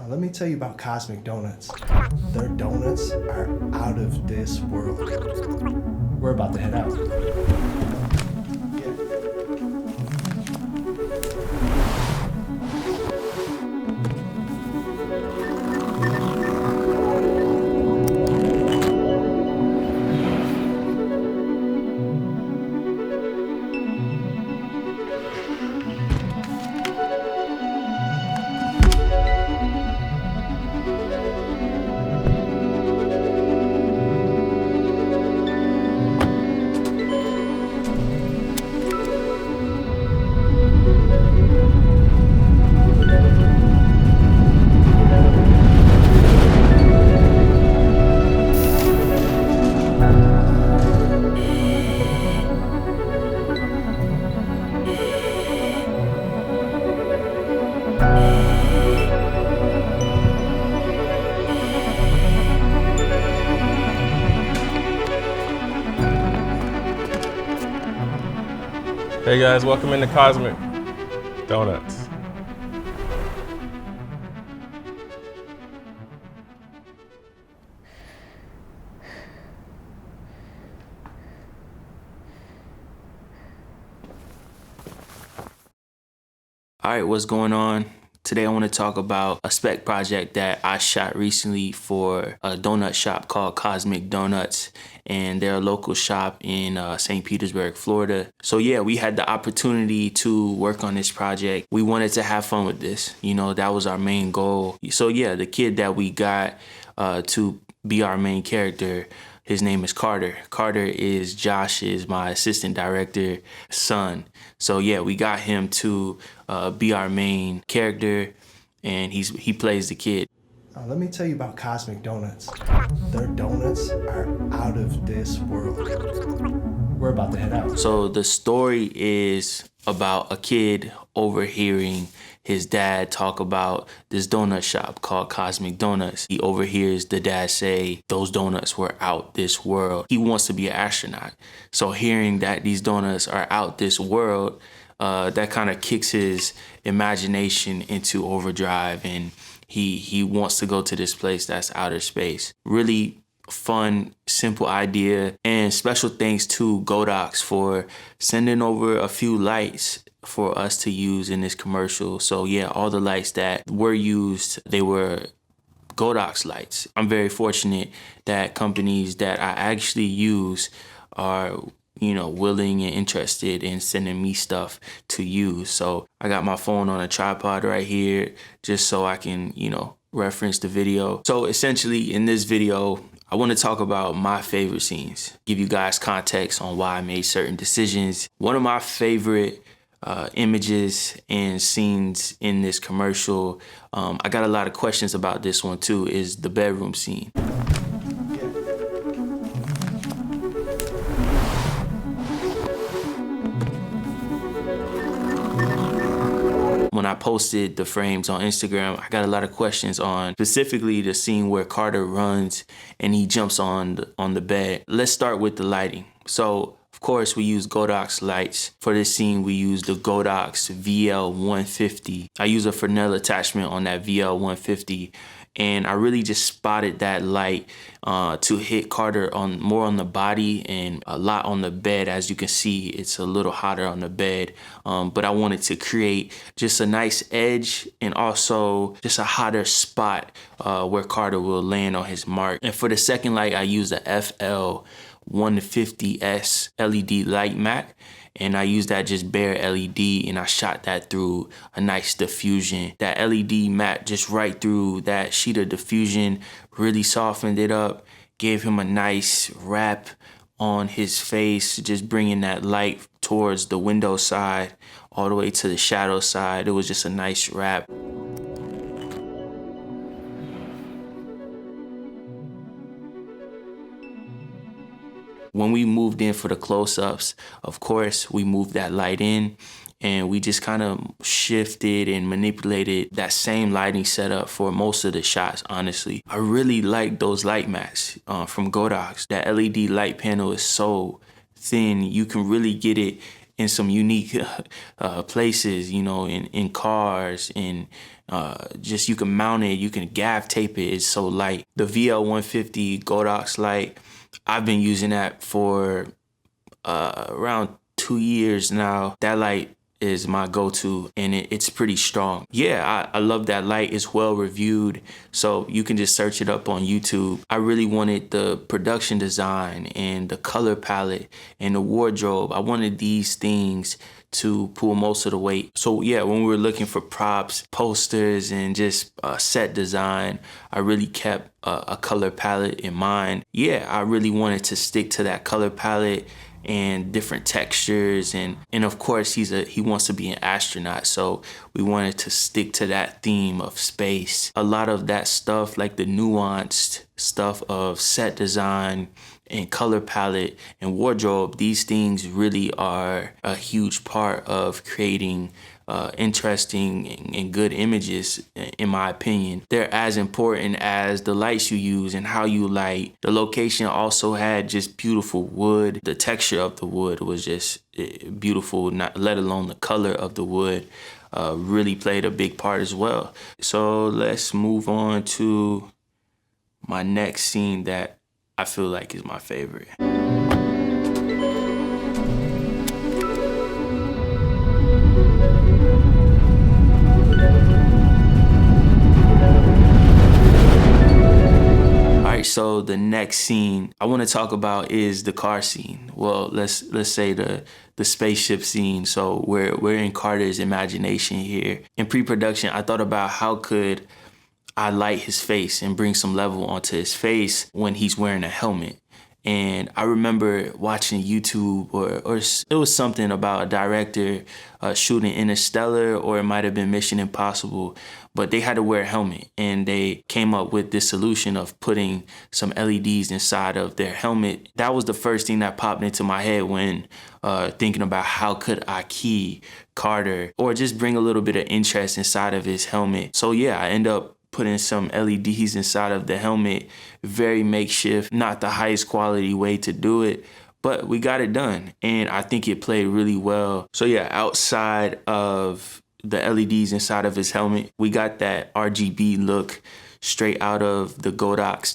Let me tell you about Cosmic Donuts. Their donuts are out of this world. We're about to head out. Hey guys, welcome into Cosmic Donuts. All right, what's going on? Today I want to talk about a spec project that I shot recently for a donut shop called Cosmic Donuts, and they're a local shop in St. Petersburg, Florida. So yeah, we had the opportunity to work on this project. We wanted to have fun with this, you know, that was our main goal. So yeah, the kid that we got to be our main character, his name is Carter. Carter is Josh's, my assistant director, son. So yeah, we got him to be our main character, and he plays the kid. Let me tell you about Cosmic Donuts. Their donuts are out of this world. We're about to head out. So the story is about a kid overhearing his dad talk about this donut shop called Cosmic Donuts. He overhears the dad say those donuts were out this world. He wants to be an astronaut. So hearing that these donuts are out this world, that kind of kicks his imagination into overdrive, and he wants to go to this place that's outer space. Really fun, simple idea, and special thanks to Godox for sending over a few lights for us to use in this commercial. So yeah, all the lights that were used, they were Godox lights. I'm very fortunate that companies that I actually use are, you know, willing and interested in sending me stuff to use. So I got my phone on a tripod right here just so I can, you know, reference the video. So essentially in this video, I want to talk about my favorite scenes, give you guys context on why I made certain decisions. One of my favorite images and scenes in this commercial, I got a lot of questions about this one too, is the bedroom scene. When I posted the frames on Instagram, I got a lot of questions on specifically the scene where Carter runs and he jumps on the bed. Let's start with the lighting. So of course we use Godox lights. For this scene we use the Godox VL150. I use a Fresnel attachment on that VL150, and I really just spotted that light to hit Carter more on the body and a lot on the bed. As you can see, it's a little hotter on the bed, but I wanted to create just a nice edge and also just a hotter spot where Carter will land on his mark. And for the second light, I used the FL150 LED light mat, and I used that just bare LED, and I shot that through a nice diffusion. That LED mat just right through that sheet of diffusion really softened it up, gave him a nice wrap on his face, just bringing that light towards the window side all the way to the shadow side. It was just a nice wrap. When we moved in for the close-ups, of course, we moved that light in, and we just kind of shifted and manipulated that same lighting setup for most of the shots, honestly. I really like those light mats from Godox. That LED light panel is so thin, you can really get it in some unique places, you know, in cars, in Just you can mount it, you can gaff tape it. It's so light. The VL150 Godox light, I've been using that for around 2 years now. That light is my go-to, and it's pretty strong. Yeah, I love that light. It's well reviewed, so you can just search it up on YouTube. I really wanted the production design and the color palette and the wardrobe. I wanted these things to pull most of the weight. So yeah, when we were looking for props, posters, and just set design, I really kept a color palette in mind. Yeah, I really wanted to stick to that color palette and different textures, and of course he wants to be an astronaut, so we wanted to stick to that theme of space. A lot of that stuff, like the nuanced stuff of set design and color palette and wardrobe, these things really are a huge part of creating interesting and good images, in my opinion. They're as important as the lights you use and how you light. The location also had just beautiful wood. The texture of the wood was just beautiful, not let alone the color of the wood really played a big part as well. So let's move on to my next scene that I feel like is my favorite. So the next scene I want to talk about is the car scene. Well, let's say the spaceship scene. So we're in Carter's imagination here. In pre-production, I thought about how could I light his face and bring some level onto his face when he's wearing a helmet. And I remember watching YouTube, or it was something about a director shooting Interstellar, or it might have been Mission Impossible, but they had to wear a helmet, and they came up with this solution of putting some LEDs inside of their helmet. That was the first thing that popped into my head when thinking about how could I key Carter or just bring a little bit of interest inside of his helmet. So yeah, I end up putting some LEDs inside of the helmet. Very makeshift, not the highest quality way to do it, but we got it done, and I think it played really well. So yeah, outside of the LEDs inside of his helmet, we got that RGB look straight out of the Godox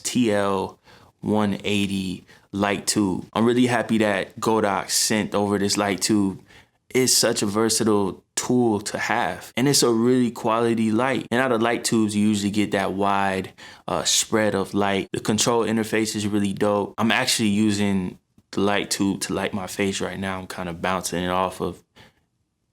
TL150 light tube. I'm really happy that Godox sent over this light tube. It's such a versatile tool to have, and it's a really quality light. And out of light tubes, you usually get that wide spread of light. The control interface is really dope. I'm actually using the light tube to light my face right now. I'm kind of bouncing it off of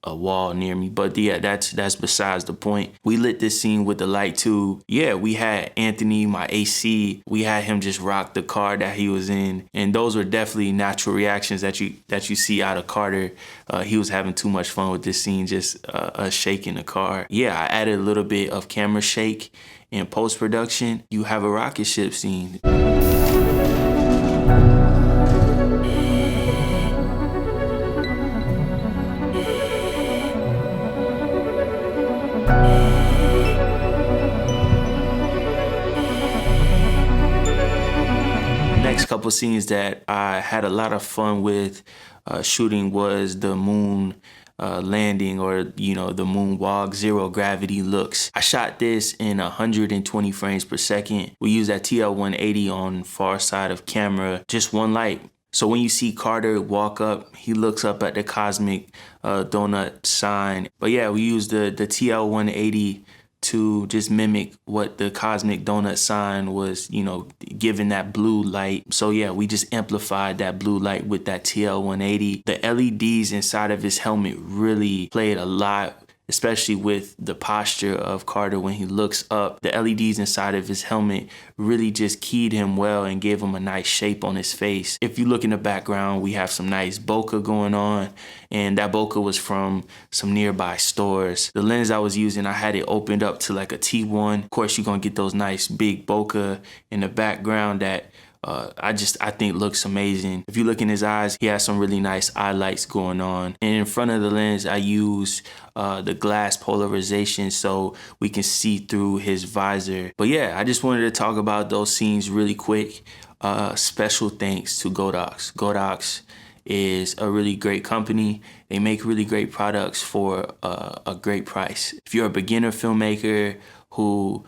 a wall near me, but yeah, that's besides the point. We lit this scene with the light tube. Yeah, we had Anthony, my AC, we had him just rock the car that he was in, and those were definitely natural reactions that you see out of Carter. He was having too much fun with this scene, just shaking the car. Yeah, I added a little bit of camera shake in post-production. You have a rocket ship scene. Couple scenes that I had a lot of fun with shooting was the moon landing, or the moonwalk, zero gravity looks. I shot this in 120 frames per second. We used that TL180 on far side of camera, just one light. So when you see Carter walk up, he looks up at the cosmic donut sign. But yeah, we used the TL180 to just mimic what the cosmic donut sign was, giving that blue light. So yeah, we just amplified that blue light with that TL180. The LEDs inside of his helmet really played a lot, especially with the posture of Carter when he looks up. The LEDs inside of his helmet really just keyed him well and gave him a nice shape on his face. If you look in the background, we have some nice bokeh going on, and that bokeh was from some nearby stores. The lens I was using, I had it opened up to like a T1. Of course, you're gonna get those nice big bokeh in the background that I think looks amazing. If you look in his eyes, he has some really nice eye lights going on. And in front of the lens, I use the glass polarization so we can see through his visor. But yeah, I just wanted to talk about those scenes really quick. Special thanks to Godox. Godox is a really great company. They make really great products for a great price. If you're a beginner filmmaker who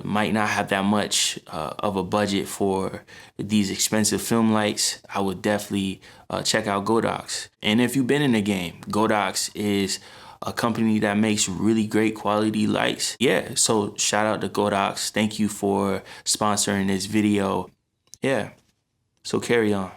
might not have that much of a budget for these expensive film lights, I would definitely check out Godox. And if you've been in the game, Godox is a company that makes really great quality lights. Yeah, so shout out to Godox. Thank you for sponsoring this video. Yeah, so carry on.